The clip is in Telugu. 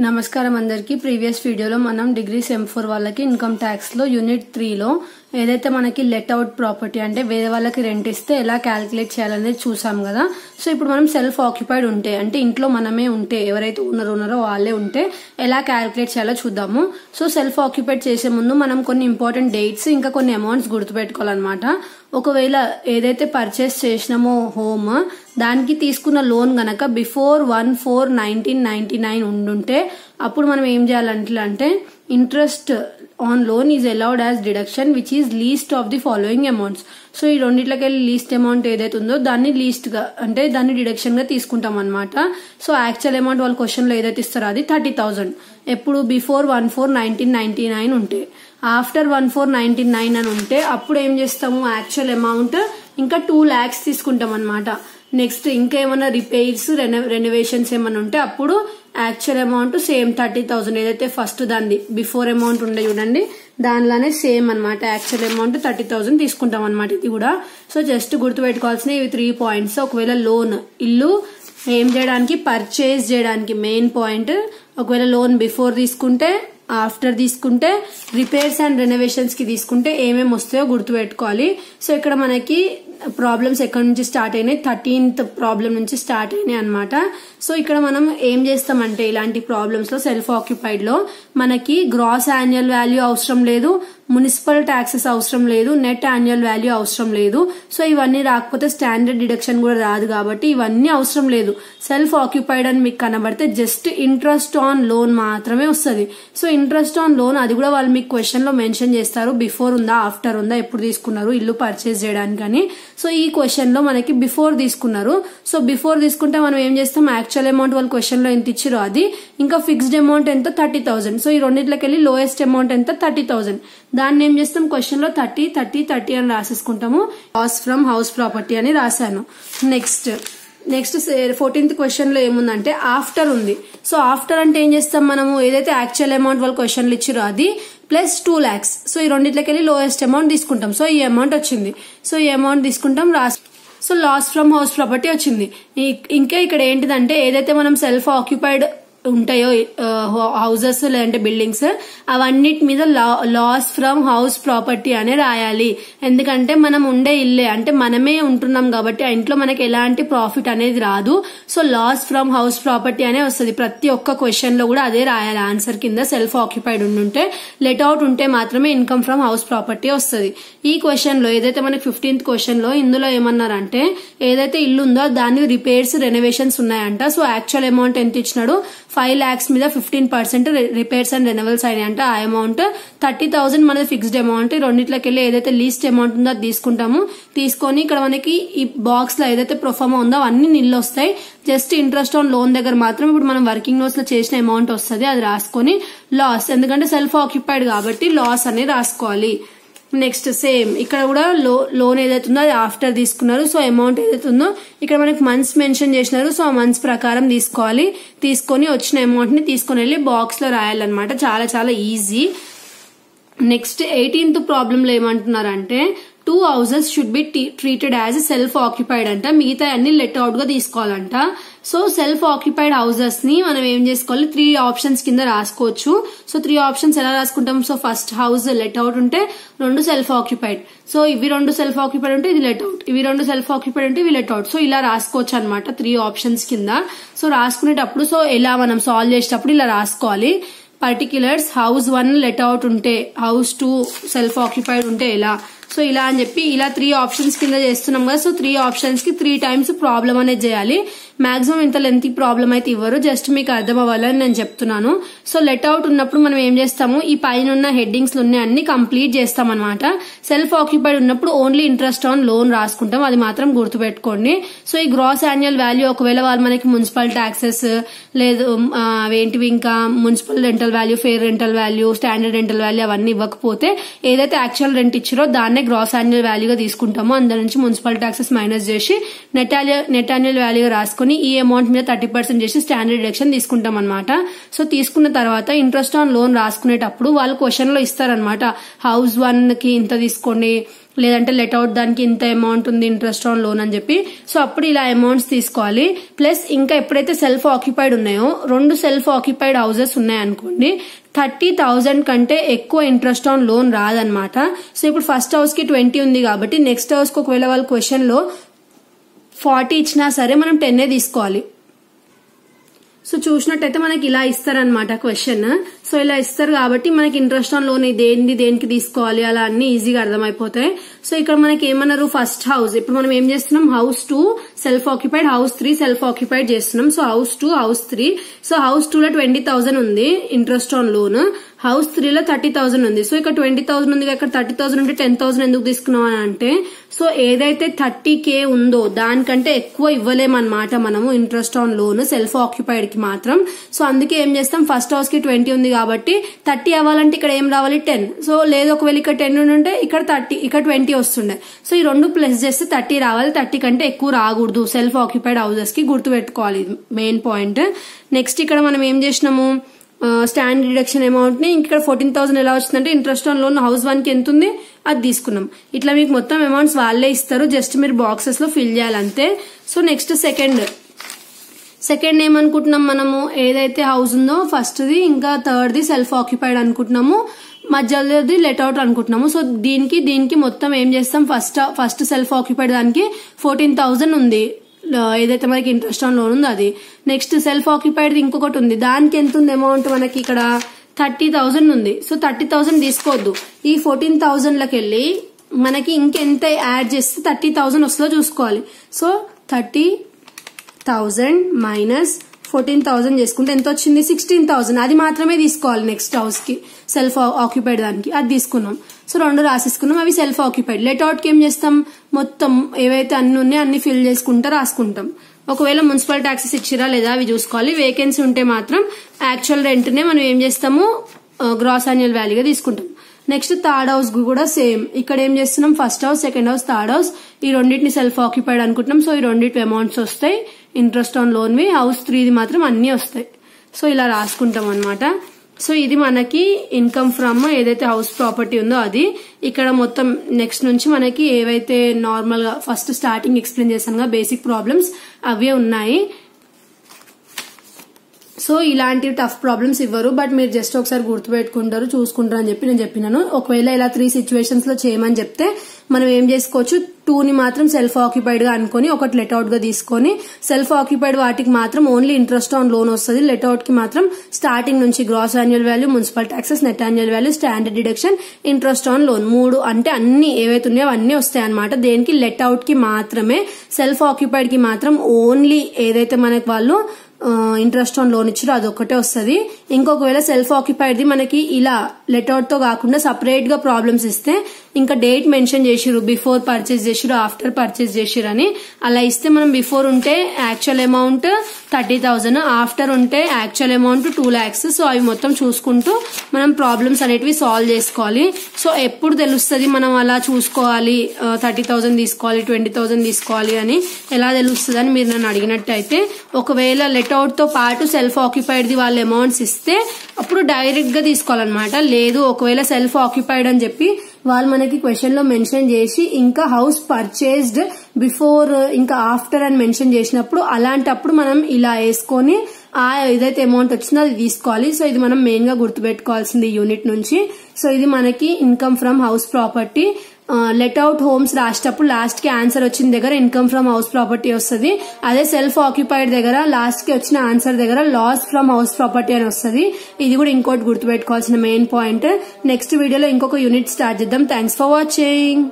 నమస్కారం అందరికి. ప్రీవియస్ వీడియోలో మనం డిగ్రీ సెమ్4 వాళ్ళకి ఇన్కమ్ ట్యాక్స్ లో యూనిట్ 3 లో ఏదైతే మనకి లెట్ అవుట్ ప్రాపర్టీ అంటే వేరే వాళ్ళకి రెంట్ ఇస్తే ఎలా క్యాలిక్యులేట్ చేయాలనేది చూసాం కదా. సో ఇప్పుడు మనం సెల్ఫ్ ఆక్యుపైడ్ ఉంటే అంటే ఇంట్లో మనమే ఉంటే ఎవరైతే ఉన్నారో వాళ్ళే ఉంటే ఎలా క్యాలిక్యులేట్ చేయాలో చూద్దాము. సో సెల్ఫ్ ఆక్యుపైడ్ చేసే ముందు మనం కొన్ని ఇంపార్టెంట్ డేట్స్ ఇంకా కొన్ని అమౌంట్స్ గుర్తుపెట్టుకోవాలన్నమాట. ఒకవేళ ఏదైతే పర్చేస్ చేసినామో హోమ్ దానికి తీసుకున్న లోన్ గనక బిఫోర్ 1/4/1999 ఉండుంటే అప్పుడు మనం ఏం చేయాలంటే interest on loan is allowed as deduction which is least of the following amounts. So ఈ రెండిట్లకి వెళ్ళి లీస్ట్ అమౌంట్ ఏదైతే ఉందో దాన్ని లీస్ట్ గా అంటే దాన్ని డిడక్షన్ గా తీసుకుంటాం అనమాట. సో యాక్చువల్ అమౌంట్ వాళ్ళ క్వశ్చన్ లో ఏదైతే ఇస్తారో అది 30,000 ఎప్పుడు బిఫోర్ 1/4/1999 ఉంటే. ఆఫ్టర్ 1/4/1999 అని ఉంటే అప్పుడు ఏం చేస్తాము యాక్చువల్ అమౌంట్ ఇంకా 2 lakhs తీసుకుంటాం అనమాట. నెక్స్ట్ ఇంకా ఏమైనా రిపేర్స్ రెనోవేషన్స్ ఏమైనా ఉంటే అప్పుడు యాక్చువల్ అమౌంట్ సేమ్ 30,000 ఏదైతే ఫస్ట్ దాన్ని బిఫోర్ అమౌంట్ ఉండే చూడండి దానిలానే సేమ్ అనమాట. యాక్చువల్ అమౌంట్ 30,000 తీసుకుంటాం అనమాట. ఇది కూడా సో జస్ట్ గుర్తుపెట్టుకోవాల్సిన ఇవి 3 points. ఒకవేళ లోన్ ఇల్లు ఏం చేయడానికి పర్చేజ్ చేయడానికి మెయిన్ పాయింట్. ఒకవేళ లోన్ బిఫోర్ తీసుకుంటే ఆఫ్టర్ తీసుకుంటే రిపేర్స్ అండ్ రెనోవేషన్స్ కి తీసుకుంటే ఏమేమి వస్తాయో గుర్తుపెట్టుకోవాలి. సో ఇక్కడ మనకి ప్రాబ్లమ్స్ ఎక్కడి నుంచి స్టార్ట్ అయినాయి 13th ప్రాబ్లం నుంచి స్టార్ట్ అయినాయి అనమాట. సో ఇక్కడ మనం ఏం చేస్తామంటే ఇలాంటి ప్రాబ్లమ్స్ లో సెల్ఫ్ ఆక్యుపైడ్ లో మనకి గ్రాస్ యాన్యువల్ వాల్యూ అవసరం లేదు, మున్సిపల్ ట్యాక్సెస్ అవసరం లేదు, నెట్ యాన్యువల్ వాల్యూ అవసరం లేదు. సో ఇవన్నీ రాకపోతే స్టాండర్డ్ డిడక్షన్ కూడా రాదు కాబట్టి ఇవన్నీ అవసరం లేదు. సెల్ఫ్ ఆక్యుపైడ్ అని మీకు కనబడితే జస్ట్ ఇంట్రెస్ట్ ఆన్ లోన్ మాత్రమే వస్తుంది. సో ఇంట్రెస్ట్ ఆన్ లోన్ అది కూడా వాళ్ళు మీకు క్వశ్చన్ లో మెన్షన్ చేస్తారు బిఫోర్ ఉందా ఆఫ్టర్ ఉందా ఎప్పుడు తీసుకున్నారు ఇల్లు పర్చేస్ చేయడానికి అని. సో ఈ క్వశ్చన్ లో మనకి బిఫోర్ తీసుకున్నారు. సో బిఫోర్ తీసుకుంటే మనం ఏం చేస్తాం యాక్చువల్ అమౌంట్ వాళ్ళు క్వశ్చన్ లో ఎంత ఇచ్చారో అది ఇంకా ఫిక్స్డ్ అమౌంట్ ఎంత 30,000. సో ఈ రెండింటికి వెళ్ళి లోయెస్ట్ అమౌంట్ ఎంత 30,000. దాన్ని ఏం చేస్తాం క్వశ్చన్ లో 30 అని రాసేసుకుంటాము. లాస్ ఫ్రమ్ హౌస్ ప్రాపర్టీ అని రాశాను. నెక్స్ట్ 14th క్వశ్చన్ లో ఏముందంటే ఆఫ్టర్ ఉంది. సో ఆఫ్టర్ అంటే ఏం చేస్తాం మనము ఏదైతే యాక్చువల్ అమౌంట్ వాళ్ళు క్వశ్చన్లు ఇచ్చిరో అది ప్లస్ 2 lakhs. సో ఈ రెండింటికి వెళ్ళి లోయెస్ట్ అమౌంట్ తీసుకుంటాం. సో ఈ అమౌంట్ వచ్చింది. సో ఈ అమౌంట్ తీసుకుంటాం so loss from house property వచ్చింది. ఇంకా ఇక్కడ ఏంటిదంటే ఏదైతే మనం సెల్ఫ్ ఆక్యుపైడ్ ఉంటాయో హౌసెస్ లేదంటే బిల్డింగ్స్ అవన్నిటి మీద లాస్ ఫ్రమ్ హౌస్ ప్రాపర్టీ అనే రాయాలి. ఎందుకంటే మనం ఉండే ఇల్లే అంటే మనమే ఉంటున్నాం కాబట్టి ఆ ఇంట్లో మనకి ఎలాంటి ప్రాఫిట్ అనేది రాదు. So loss from house property అనే వస్తుంది. ప్రతి ఒక్క క్వశ్చన్ లో కూడా అదే రాయాలి ఆన్సర్ కింద. సెల్ఫ్ ఆక్యుపైడ్ ఉంటే లెట్ అవుట్ ఉంటే మాత్రమే ఇన్కమ్ ఫ్రమ్ హౌస్ ప్రాపర్టీ వస్తుంది. ఈ క్వశ్చన్ లో ఏదైతే మనకి 15th క్వశ్చన్ లో ఇందులో ఏమన్నారంటే ఏదైతే ఇల్లు ఉందో దాని రిపేర్స్ రెనోవేషన్స్ ఉన్నాయంట. సో యాక్చువల్ అమౌంట్ ఎంత ఇచ్చినాడు 5 lakhs మీద 15% రిపేర్స్ అండ్ రెనోవల్స్ అయినాయంట. ఆ అమౌంట్ 30,000 మనది ఫిక్స్డ్ అమౌంట్. రెండిట్లోకి వెళ్ళి ఏదైతే లీస్ట్ అమౌంట్ ఉందో అది తీసుకుంటాము. తీసుకొని ఇక్కడ మనకి ఈ బాక్స్ లో ఏదైతే ప్రొఫార్మా ఉందో అవన్నీ నిల్లు వస్తాయి. జస్ట్ ఇంట్రెస్ట్ ఆన్ లోన్ దగ్గర మాత్రం ఇప్పుడు మనం వర్కింగ్ నోట్స్ లో చేసిన అమౌంట్ వస్తుంది అది రాసుకొని లాస్ ఎందుకంటే సెల్ఫ్ ఆక్యుపైడ్ కాబట్టి లాస్ అనేది రాసుకోవాలి. నెక్స్ట్ సేమ్ ఇక్కడ కూడా లోన్ ఏదైతే ఉందో అది ఆఫ్టర్ తీసుకున్నారు. సో అమౌంట్ ఏదైతే ఉందో ఇక్కడ మనకి మంత్స్ మెన్షన్ చేసినారు. సో ఆ మంత్స్ ప్రకారం తీసుకోవాలి. తీసుకొని వచ్చిన అమౌంట్ ని తీసుకొని వెళ్ళి బాక్స్ లో రాయాలన్నమాట. చాలా చాలా ఈజీ. నెక్స్ట్ 18th ప్రాబ్లం లో ఏమంటున్నారంటే 2 houses should be treated as self occupied అంట. మిగతా అన్ని లెట్ అవుట్ గా తీసుకోవాలంట. సో సెల్ఫ్ ఆక్యుపైడ్ హౌసెస్ ని మనం ఏం చేసుకోవాలి 3 ఆప్షన్స్ కింద రాసుకోవచ్చు. సో 3 ఆప్షన్స్ ఎలా రాసుకుంటాం. So first house let out ఉంటే 2 సెల్ఫ్ ఆక్యుపైడ్. సో ఇవి 2 సెల్ఫ్ ఆక్యుపైడ్ ఉంటే ఇది లెట్ అవుట్, ఇవి 2 సెల్ఫ్ ఆక్యుపైడ్ ఉంటే ఇవి లెట్ అవుట్. సో ఇలా రాసుకోవచ్చు అనమాట 3 ఆప్షన్స్ కింద. సో రాసుకునేటప్పుడు సో ఎలా మనం సాల్వ్ చేసేటప్పుడు ఇలా రాసుకోవాలి. పర్టిక్యులర్స్ హౌస్ 1 లెట్ అవుట్ ఉంటే హౌస్ 2 సెల్ఫ్ ఆక్యుపైడ్ ఉంటే ఎలా. సో ఇలా అని చెప్పి ఇలా 3 ఆప్షన్స్ కింద చేస్తున్నాం కదా. సో 3 ఆప్షన్స్ కి 3 times ప్రాబ్లం అనేది చేయాలి. మాక్సిమం ఇంత లెంత్ ప్రాబ్లం అయితే ఇవ్వరు, జస్ట్ మీకు అర్థం అవ్వాలని నేను చెప్తున్నాను. సో లెట్ అవుట్ ఉన్నప్పుడు మనం ఏం చేస్తాము ఈ పైన ఉన్న హెడ్డింగ్స్ లో అన్ని కంప్లీట్ చేస్తాం అనమాట. సెల్ఫ్ ఆక్యుపైడ్ ఉన్నప్పుడు ఓన్లీ ఇంట్రెస్ట్ ఆన్ లోన్ రాసుకుంటాం, అది మాత్రం గుర్తుపెట్టుకోండి. సో ఈ గ్రాస్ యాన్యువల్ వాల్యూ ఒకవేళ వాళ్ళు మనకి మున్సిపల్ ట్యాక్సెస్ లేదు అవేంటివి ఇంకా municipal rental value, fair rental value, standard rental value అవన్నీ ఇవ్వకపోతే ఏదైతే యాక్చువల్ రెంట్ ఇచ్చారో దాన్నే గ్రాస్ యాన్యువల్ వాల్యూగా తీసుకుంటాము. అందరి నుంచి మున్సిపల్ ట్యాక్సెస్ మైనస్ చేసి నెట్ యాన్యువల్ వాల్యూగా రాసుకొని ఈ అమౌంట్ మీద 30% చేసి స్టాండర్డ్ డిడక్షన్ తీసుకుంటాం అనమాట. సో తీసుకున్న తర్వాత ఇంట్రెస్ట్ ఆన్ లోన్ రాసుకునేటప్పుడు వాళ్ళు క్వశ్చన్ లో ఇస్తారనమాట హౌస్ 1 కి ఇంత తీసుకోండి, లేదంటే లెట్ అవుట్ దానికి ఇంత అమౌంట్ ఉంది ఇంట్రెస్ట్ ఆన్ లోన్ అని చెప్పి. సో అప్పుడు ఇలా అమౌంట్స్ తీసుకోవాలి. ప్లస్ ఇంకా ఎప్పుడైతే సెల్ఫ్ ఆక్యుపైడ్ ఉన్నాయో 2 సెల్ఫ్ ఆక్యుపైడ్ హౌసెస్ ఉన్నాయనుకోండి 30,000 కంటే ఎక్కువ ఇంట్రెస్ట్ ఆన్ లోన్ రాదనమాట. సో ఇప్పుడు ఫస్ట్ హౌస్ కి 20 ఉంది కాబట్టి నెక్స్ట్ హౌస్ కి ఒకవేళ వాళ్ళ క్వశ్చన్ లో 40 ఇచ్చినా సరే మనం 10 తీసుకోవాలి. సో చూసినట్టయితే మనకి ఇలా ఇస్తారనమాట క్వశ్చన్. సో ఇలా ఇస్తారు కాబట్టి మనకి ఇంట్రెస్ట్ ఆన్ లోన్ దేనికి తీసుకోవాలి అలా అన్ని ఈజీగా అర్థమైపోతాయి. సో ఇక్కడ మనకి ఏమన్నారు, ఫస్ట్ హౌస్ ఇప్పుడు మనం ఏం చేస్తున్నాం, house 2 self occupied, house 3 self occupied చేస్తున్నాం. So house 2 house 3. So house 2 లో 20,000 ఉంది ఇంట్రెస్ట్ ఆన్ లోన్, హౌస్ 3 లో 30,000 ఉంది. సో ఇక్కడ 20,000 ఉంది, ఇక్కడ 30,000 ఉంటే 10,000 ఎందుకు తీసుకున్నాం అని అంటే, సో ఏదైతే 30K ఉందో దానికంటే ఎక్కువ ఇవ్వలేమన్నమాట మనము interest on loan self occupied కి మాత్రం. సో అందుకే ఏం చేస్తాం, ఫస్ట్ హౌస్ కి 20 ఉంది కాబట్టి 30 అవ్వాలంటే ఇక్కడ ఏం రావాలి 10. సో లేదు ఒకవేళ ఇక్కడ 10 ఉంటే ఇక్కడ 30 ఇక్కడ 20 వస్తుండే. సో ఈ రెండు ప్లస్ చేస్తే 30 రావాలి, 30 కంటే ఎక్కువ రాకూడదు సెల్ఫ్ ఆక్యుపైడ్ హౌసెస్ కి, గుర్తు పెట్టుకోవాలి మెయిన్ పాయింట్. నెక్స్ట్ ఇక్కడ మనం ఏం చేసినాము, స్టాండర్డ్ డిడక్షన్ అమౌంట్ ని ఇక్కడ 14,000 ఎలా వచ్చిందంటే ఇంట్రెస్ట్ ఆన్ లోన్ హౌస్ 1 కి ఎంత ఉంది అది తీసుకున్నాం. ఇట్లా మీకు మొత్తం అమౌంట్స్ వాళ్ళే ఇస్తారు, జస్ట్ మీరు బాక్సెస్ లో ఫిల్ చేయాలంతే. సో నెక్స్ట్ సెకండ్ ఏమనుకుంటున్నాం మనము, ఏదైతే హౌస్ ఉందో ఫస్ట్ ది ఇంకా థర్డ్ ది సెల్ఫ్ ఆక్యుపైడ్ అనుకుంటున్నాము, మధ్యలోది లెట్ అవుట్ అనుకుంటున్నాము. సో దీనికి మొత్తం ఏం చేస్తాం, ఫస్ట్ సెల్ఫ్ ఆక్యుపైడ్ దానికి 14,000 ఉంది ఏదైతే మనకి ఇంట్రెస్ట్ ఆన్ లోన్ ఉందో అది. నెక్స్ట్ సెల్ఫ్ ఆక్యుపైడ్ ఇంకొకటి ఉంది, దానికి ఎంత ఉంది అమౌంట్ మనకి ఇక్కడ 30,000 ఉంది. సో 30,000 తీసుకోవద్దు, ఈ 14,000 లకి వెళ్ళి మనకి ఇంకెంత యాడ్ చేస్తే 30,000 వస్తుందో చూసుకోవాలి. సో 30,000 మైనస్ 14,000 చేసుకుంటే ఎంత వచ్చింది, 16,000. అది మాత్రమే తీసుకోవాలి నెక్స్ట్ హౌస్ కి సెల్ఫ్ ఆక్యుపైడ్ దానికి, అది తీసుకున్నాం. సో 2 రాసేసుకున్నాం, అవి సెల్ఫ్ ఆక్యుపైడ్. లెట్ అవుట్ కి ఏం చేస్తాం, మొత్తం ఏవైతే అన్ని ఉన్నాయో అన్ని ఫిల్ చేసుకుంటా రాసుకుంటాం. ఒకవేళ మున్సిపల్ ట్యాక్సెస్ ఇచ్చిరా లేదా అవి చూసుకోవాలి. వేకెన్సీ ఉంటే మాత్రం యాక్చువల్ రెంట్ నే మనం ఏం చేస్తాము గ్రాస్ యాన్యువల్ వాల్యూగా తీసుకుంటాం. నెక్స్ట్ థర్డ్ హౌస్ కూడా సేమ్, ఇక్కడ ఏం చేస్తున్నాం, first house second house third house ఈ రెండింటిని సెల్ఫ్ ఆక్యుపైడ్ అనుకుంటున్నాం. సో ఈ రెండింటి అమౌంట్స్ వస్తాయి ఇంట్రెస్ట్ ఆన్ లోన్ వి, హౌస్ 3ది మాత్రం అన్ని వస్తాయి. సో ఇలా రాసుకుంటాం అనమాట. సో ఇది మనకి ఇన్కమ్ ఫ్రమ్ ఏదైతే హౌస్ ప్రాపర్టీ ఉందో అది. ఇక్కడ మొత్తం నెక్స్ట్ నుంచి మనకి ఏవైతే నార్మల్ గా ఫస్ట్ స్టార్టింగ్ ఎక్స్ప్లెయిన్ చేశాను బేసిక్ ప్రాబ్లమ్స్ అవే ఉన్నాయి. సో ఇలాంటి టఫ్ ప్రాబ్లమ్స్ ఇవ్వరు, బట్ మీరు జస్ట్ ఒకసారి గుర్తుపెట్టుకుంటారు చూసుకుంటారు అని చెప్పి నేను చెప్పినాను. ఒకవేళ ఇలా 3 సిచ్యువేషన్స్ లో చేయమని చెప్తే మనం ఏం చేసుకోవచ్చు, 2ని మాత్రం సెల్ఫ్ ఆక్యుపైడ్ గా అనుకుని ఒకటి లెట్ అవుట్ గా తీసుకొని, సెల్ఫ్ ఆక్యుపైడ్ వాటికి మాత్రం ఓన్లీ ఇంట్రెస్ట్ ఆన్ లోన్ వస్తుంది, లెట్ అవుట్ కి మాత్రం స్టార్టింగ్ నుంచి gross annual value, municipal taxes, net annual value, standard deduction, interest on loan 3 అంటే అన్ని ఏవైతే ఉన్నాయో అవన్నీ వస్తాయి అనమాట. దేనికి లెట్ అవుట్ కి మాత్రమే, సెల్ఫ్ ఆక్యుపైడ్ కి మాత్రం ఓన్లీ ఏదైతే మనకి వాళ్ళు ఇంట్రెస్ట్ ఆన్ లోన్ ఇచ్చారో అదొక్కటే వస్తుంది. ఇంకొకవేళ సెల్ఫ్ ఆక్యుపైడ్ ది మనకి ఇలా లెట్ అవుట్ తో కాకుండా సపరేట్ గా ప్రాబ్లమ్స్ ఇస్తే ఇంకా డేట్ మెన్షన్ చేసిరు, బిఫోర్ పర్చేస్ చేసిరు ఆఫ్టర్ పర్చేస్ చేసిరు అని, అలా ఇస్తే మనం బిఫోర్ ఉంటే యాక్చువల్ అమౌంట్ 30,000, ఆఫ్టర్ ఉంటే యాక్చువల్ అమౌంట్ 2 lakhs. సో అవి మొత్తం చూసుకుంటూ మనం ప్రాబ్లమ్స్ అనేటివి సాల్వ్ చేసుకోవాలి. సో ఎప్పుడు తెలుస్తుంది మనం అలా చూసుకోవాలి 30,000 తీసుకోవాలి 20,000 తీసుకోవాలి అని ఎలా తెలుస్తుంది అని మీరు నన్ను అడిగినట్టయితే, ఒకవేళ లెట్ అవుట్ తో పాటు సెల్ఫ్ ఆక్యుపైడ్ ది వాళ్ళ అమౌంట్స్ ఇస్తే అప్పుడు డైరెక్ట్ గా తీసుకోవాలన్నమాట. లేదు ఒకవేళ సెల్ఫ్ ఆక్యుపైడ్ అని చెప్పి వాళ్ళు మనకి క్వశ్చన్ లో మెన్షన్ చేసి ఇంకా హౌస్ పర్చేస్డ్ బిఫోర్ ఇంకా ఆఫ్టర్ అని మెన్షన్ చేసినప్పుడు అలాంటప్పుడు మనం ఇలా వేసుకొని ఏదైతే అమౌంట్ వచ్చిందో అది తీసుకోవాలి. సో ఇది మనం మెయిన్ గా గుర్తుపెట్టుకోవాల్సింది యూనిట్ నుంచి. సో ఇది మనకి income from house property. Let out homes రాసేటప్పుడు లాస్ట్ కి ఆన్సర్ వచ్చిన దగ్గర ఇన్కమ్ ఫ్రమ్ హౌస్ ప్రాపర్టీ వస్తుంది. అదే సెల్ఫ్ ఆక్యుపైడ్ దగ్గర లాస్ట్ కి వచ్చిన ఆన్సర్ దగ్గర లాస్ ఫ్రమ్ హౌస్ ప్రాపర్టీ అని వస్తుంది. ఇది కూడా ఇంకోటి గుర్తుపెట్టుకోవాల్సిన మెయిన్ పాయింట్. నెక్స్ట్ వీడియోలో ఇంకొక యూనిట్ స్టార్ట్ చేద్దాం. Thanks for watching.